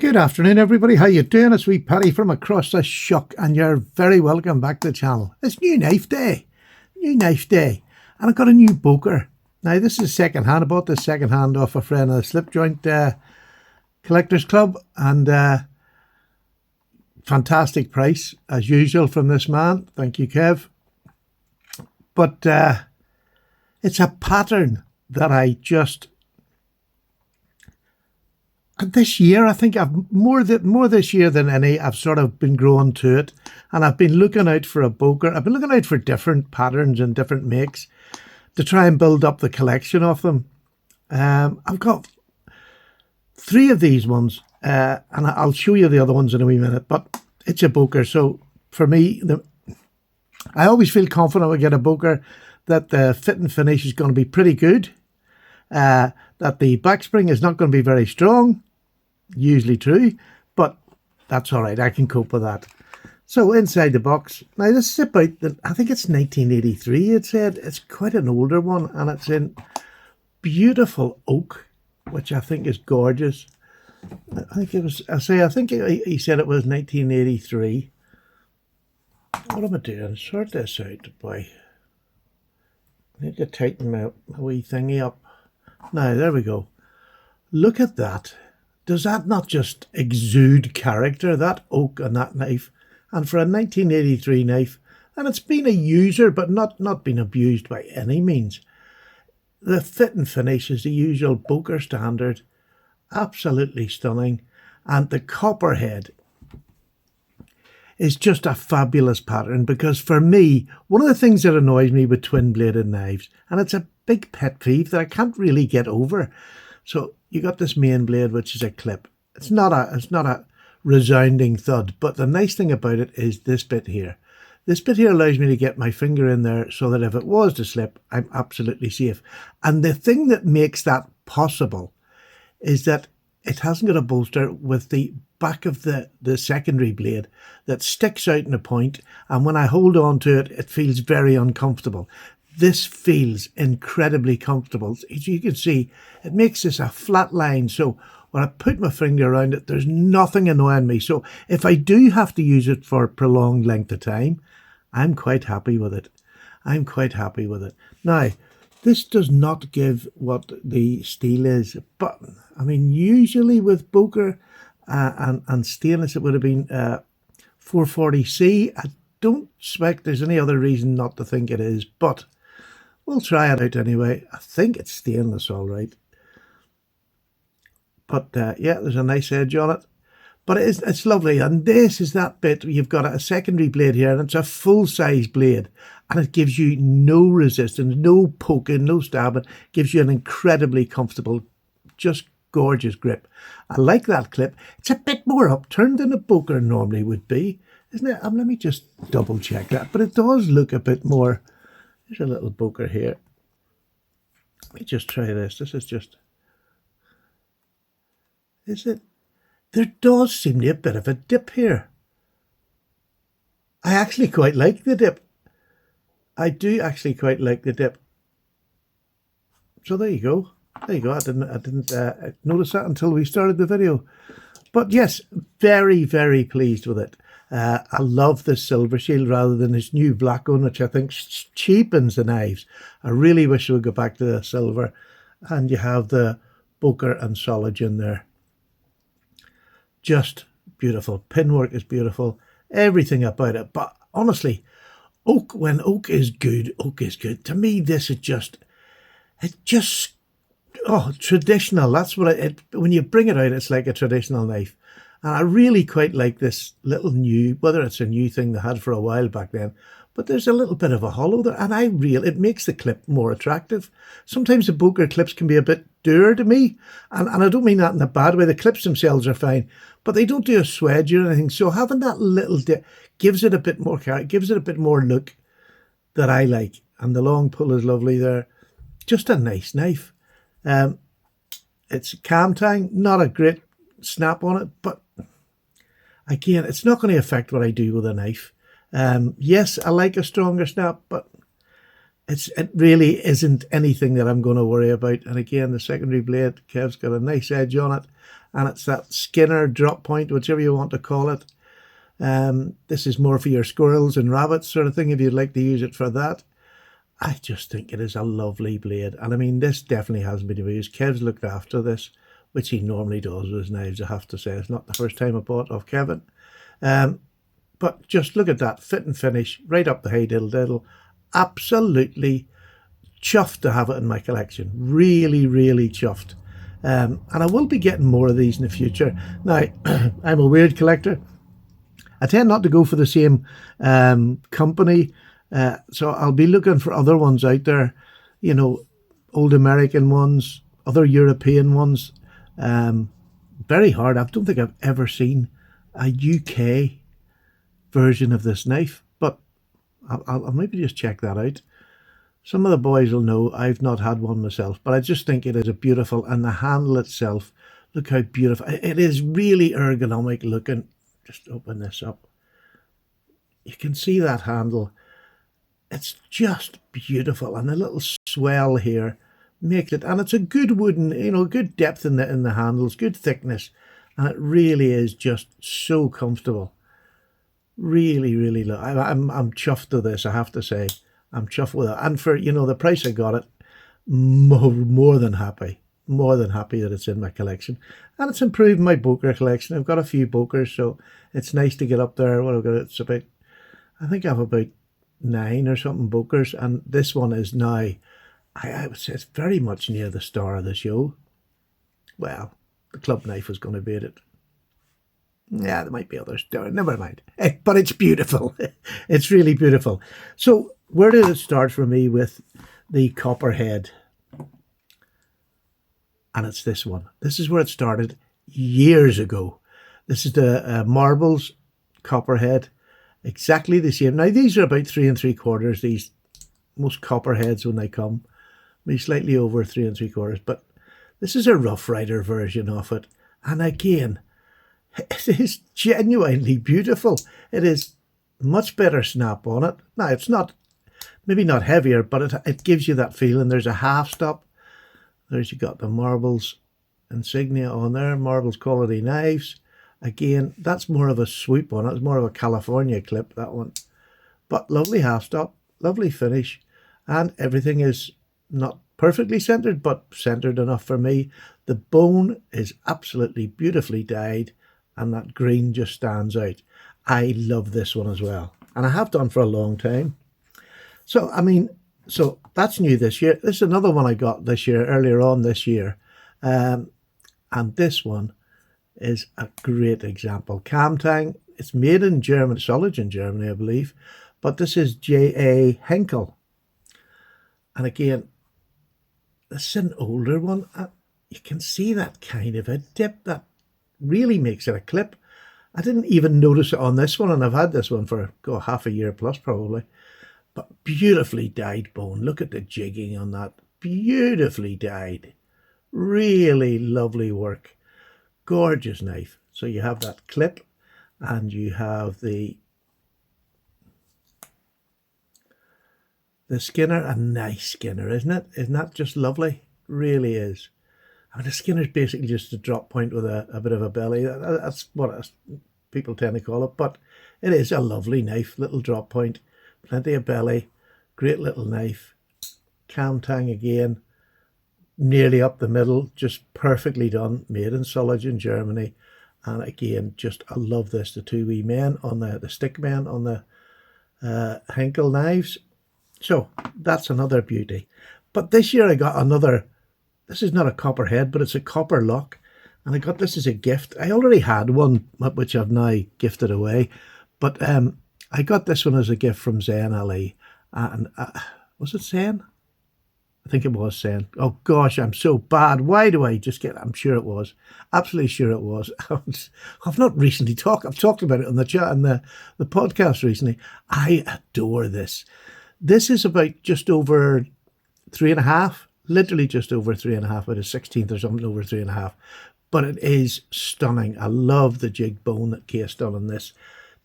Good afternoon, everybody. How you doing? It's wee Paddy from across the shuck, and you're very welcome back to the channel. It's new knife day, and I've got a new Boker. Now, this is second hand. I bought this second hand off a friend of the Slip Joint Collectors Club, and fantastic price as usual from this man. Thank you, Kev. But it's a pattern that I just. This year, I think I've more this year than any. I've sort of been drawn to it, and I've been looking out for a Boker. I've been looking out for different patterns and different makes to try and build up the collection of them. I've got 3 of these ones, and I'll show you the other ones in a wee minute. But it's a Boker, so for me, I always feel confident when I get a Boker that the fit and finish is going to be pretty good. That the backspring is not going to be very strong, usually true, but that's all right. I can cope with that. So inside the box, now this is about, I think it's 1983, it said. It's quite an older one, and it's in beautiful oak, which I think is gorgeous. I think it was, I think he said it was 1983. What am I doing? Sort this out, boy. I need to tighten my wee thingy up. Now, there we go. Look at that. Does that not just exude character, that oak and that knife? And for a 1983 knife, and it's been a user, but not been abused by any means. The fit and finish is the usual Boker standard. Absolutely stunning. And the copperhead is just a fabulous pattern, because for me, one of the things that annoys me with twin-bladed knives, and it's a big pet peeve that I can't really get over. So you got this main blade, which is a clip. It's not a resounding thud, but the nice thing about it is this bit here. This bit here allows me to get my finger in there so that if it was to slip, I'm absolutely safe. And the thing that makes that possible is that it hasn't got a bolster with the back of the secondary blade that sticks out in a point, and when I hold on to it, it feels very uncomfortable. This feels incredibly comfortable. As you can see, it makes this a flat line, so when I put my finger around it, there's nothing annoying me. So if I do have to use it for a prolonged length of time, I'm quite happy with it. I'm quite happy with it. Now, this does not give what the steel is, but I mean, usually with Boker and stainless, it would have been 440C. I don't expect there's any other reason not to think it is, but we'll try it out anyway. I think it's stainless, all right. But yeah, there's a nice edge on it. But it's lovely. And this is that bit where you've got a secondary blade here, and it's a full-size blade. And it gives you no resistance, no poking, no stabbing. It gives you an incredibly comfortable, just gorgeous grip. I like that clip. It's a bit more upturned than a Boker normally would be, isn't it? Let me just double check that. But it does look a bit more. There's a little Boker here. Let me just try this. This is just. Is it? There does seem to be a bit of a dip here. I actually quite like the dip. I do actually quite like the dip. So there you go. There you go. I didn't notice that until we started the video. But yes, very, very pleased with it. I love the silver shield rather than this new black one, which I think cheapens the knives. I really wish we would go back to the silver. And you have the Boker and Solingen in there. Just beautiful. Pinwork is beautiful. Everything about it. But honestly, oak, when oak is good, oak is good. To me, this is just, traditional. That's what when you bring it out, it's like a traditional knife. And I really quite like this little new, whether it's a new thing they had for a while back then, but there's a little bit of a hollow there, and it makes the clip more attractive. Sometimes the Boker clips can be a bit dour to me, and I don't mean that in a bad way. The clips themselves are fine, but they don't do a swedge or anything. So having that little dip gives it a bit more character, gives it a bit more look that I like. And the long pull is lovely there. Just a nice knife. It's cam tang, not a great snap on it, but again, it's not going to affect what I do with a knife. Yes, I like a stronger snap, but it really isn't anything that I'm going to worry about. And again, the secondary blade, Kev's got a nice edge on it. and it's that Skinner drop point, whichever you want to call it. This is more for your squirrels and rabbits sort of thing, if you'd like to use it for that. I just think it is a lovely blade. And I mean, this definitely hasn't been abused. Kev's looked after this, which he normally does with his knives, I have to say. It's not the first time I bought off Kevin. But just look at that, fit and finish, right up the hey diddle diddle. Absolutely chuffed to have it in my collection. Really, really chuffed. And I will be getting more of these in the future. Now, I'm a weird collector. I tend not to go for the same company. So I'll be looking for other ones out there, you know, old American ones, other European ones. Very hard. I don't think I've ever seen a UK version of this knife, but I'll maybe just check that out. Some of the boys will know I've not had one myself, but I just think it is a beautiful, and the handle itself, look how beautiful. It is really ergonomic looking. Just open this up. You can see that handle. It's just beautiful, and the little swell here makes it, and it's a good wooden, you know, good depth in the handles, good thickness, and it really is just so comfortable. Really, really, I'm chuffed to this, I have to say. I'm chuffed with it, and for, you know, the price I got it, more than happy. More than happy that it's in my collection, and it's improved my Boker collection. I've got a few Bokers, so it's nice to get up there. What I've got, it's about, I think I have about 9 or something Bokers, and this one is now, I would say it's very much near the star of the show. Well, the club knife was going to beat it. Yeah, there might be others. Never mind. But it's beautiful. It's really beautiful. So where did it start for me with the copperhead? And it's this one. This is where it started years ago. This is the Marbles copperhead. Exactly the same. Now, these are about 3 3/4. These, most copperheads when they come, maybe slightly over 3 3/4. But this is a Rough Rider version of it. And again, it is genuinely beautiful. It is much better snap on it. Now, it's not, maybe not heavier, but it gives you that feeling. There's a half stop. There's, you got the Marbles insignia on there, Marbles quality knives. Again, that's more of a swoop on it. It's more of a California clip, that one. But lovely half stop, lovely finish, and everything is not perfectly centered, but centered enough for me. The bone is absolutely beautifully dyed, and that green just stands out. I love this one as well, and I have done for a long time. So, I mean, so that's new this year. This is another one I got this year, earlier on this year. And this one is a great example. Kamtang, it's made in Germany, Solingen in Germany, I believe. But this is J.A. Henkel. And again, this is an older one. You can see that kind of a dip that really makes it a clip. I didn't even notice it on this one, and I've had this one for half a year plus probably. But beautifully dyed bone. Look at the jigging on that. Beautifully dyed. Really lovely work. Gorgeous knife. So you have that clip, and you have the Skinner. A nice Skinner, isn't it? Isn't that just lovely? Really is. I mean, the Skinner's basically just a drop point with a bit of a belly. That's what people tend to call it. But it is a lovely knife. Little drop point. Plenty of belly, great little knife. Kamtang again, nearly up the middle, just perfectly done, made in Solingen, Germany. And again, just, I love this, the two wee men on the stick men on the Henkel knives. So that's another beauty. But this year I got another, this is not a copperhead, but it's a copper lock. And I got this as a gift. I already had one, which I've now gifted away. But I got this one as a gift from Zen Ali. And was it Zen? I think it was Zen. Oh gosh, I'm so bad. Why do I just get, I'm sure it was. Absolutely sure it was. I've not recently talked, I've talked about it on the chat and the podcast recently. I adore this. This is about just over 3.5, literally just over 3.5, about a 16th or something over 3.5. But it is stunning. I love the jig bone that Case done on this.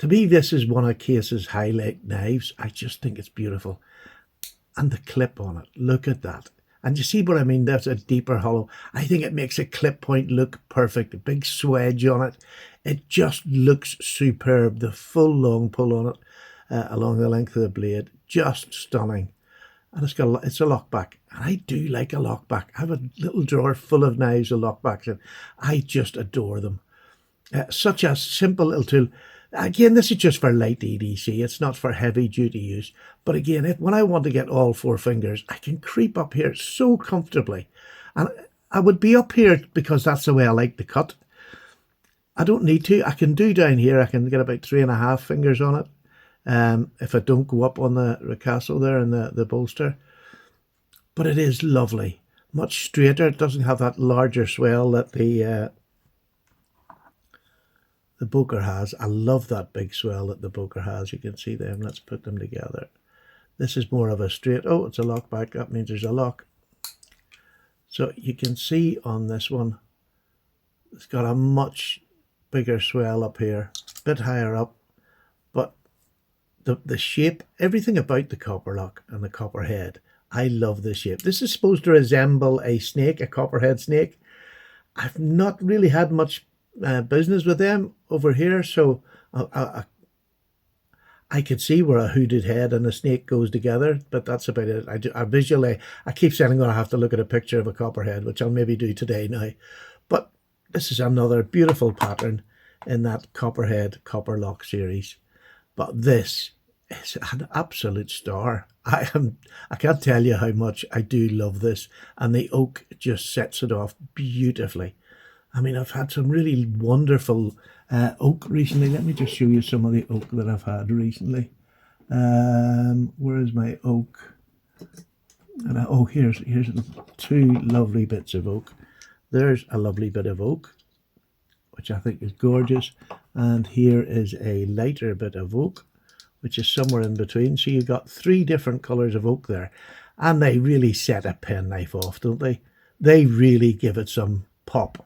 To me, this is one of Case's highlight knives. I just think it's beautiful. And the clip on it, look at that. And you see what I mean? That's a deeper hollow. I think it makes a clip point look perfect. A big swedge on it. It just looks superb. The full long pull on it along the length of the blade. Just stunning. And it's a lockback. And I do like a lockback. I have a little drawer full of knives and lockbacks, and I just adore them. Such a simple little tool. Again, this is just for light EDC. It's not for heavy duty use. But again, when I want to get all 4 fingers, I can creep up here so comfortably. And I would be up here because that's the way I like to cut. I don't need to. I can do down here. I can get about 3.5 fingers on it. If I don't go up on the ricasso there and the bolster. But it is lovely. Much straighter. It doesn't have that larger swell that the Boker has. I love that big swell that the Boker has. You can see them. Let's put them together. This is more of a straight. Oh, it's a lock back. That means there's a lock. So you can see on this one, it's got a much bigger swell up here, a bit higher up. But the shape, everything about the copperlock and the copperhead, I love the shape. This is supposed to resemble a snake, a copperhead snake. I've not really had much business with them over here, so I could see where a hooded head and a snake goes together, but that's about it. I visually, I keep saying I'm going to have to look at a picture of a copperhead, which I'll maybe do today now. But this is another beautiful pattern in that copperhead copperlock series. But this is an absolute star. I can't tell you how much I do love this, and the oak just sets it off beautifully. I mean, I've had some really wonderful oak recently. Let me just show you some of the oak that I've had recently. Where is my oak? And oh, here's 2 lovely bits of oak. There's a lovely bit of oak, which I think is gorgeous. And here is a lighter bit of oak, which is somewhere in between. So you've got 3 different colours of oak there. And they really set a penknife off, don't they? They really give it some pop.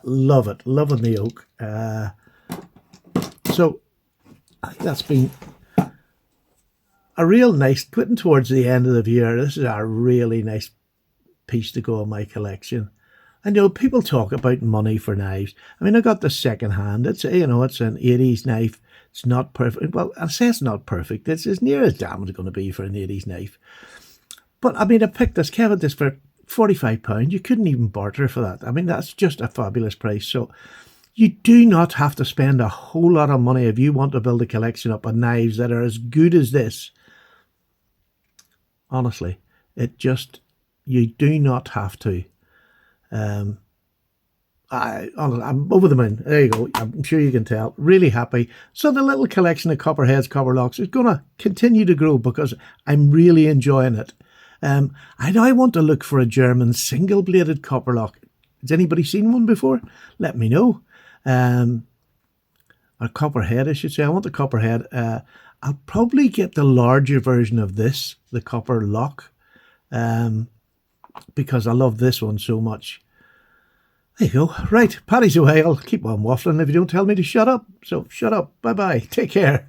Love it. Loving the oak. So I think that's been a real nice, quitting towards the end of the year. This is a really nice piece to go in my collection. I know people talk about money for knives. I mean, I got the second hand. It's, you know, it's an 80s knife. It's not perfect. Well, I say it's not perfect. It's as near as damn it's going to be for an 80s knife. But I mean, I picked this, Kevin, this for £45. You couldn't even barter for that. I mean, that's just a fabulous price. So you do not have to spend a whole lot of money if you want to build a collection up of knives that are as good as this. Honestly, you do not have to. I'm over the moon. There you go. I'm sure you can tell. Really happy. So the little collection of copperheads, copperlocks is going to continue to grow because I'm really enjoying it. I now want to look for a German single-bladed copperlock. Has anybody seen one before? Let me know. A copperhead, I should say. I want the copperhead. I'll probably get the larger version of this, the copperlock, because I love this one so much. There you go. Right, Paddy's away. I'll keep on waffling if you don't tell me to shut up. So shut up. Bye-bye. Take care.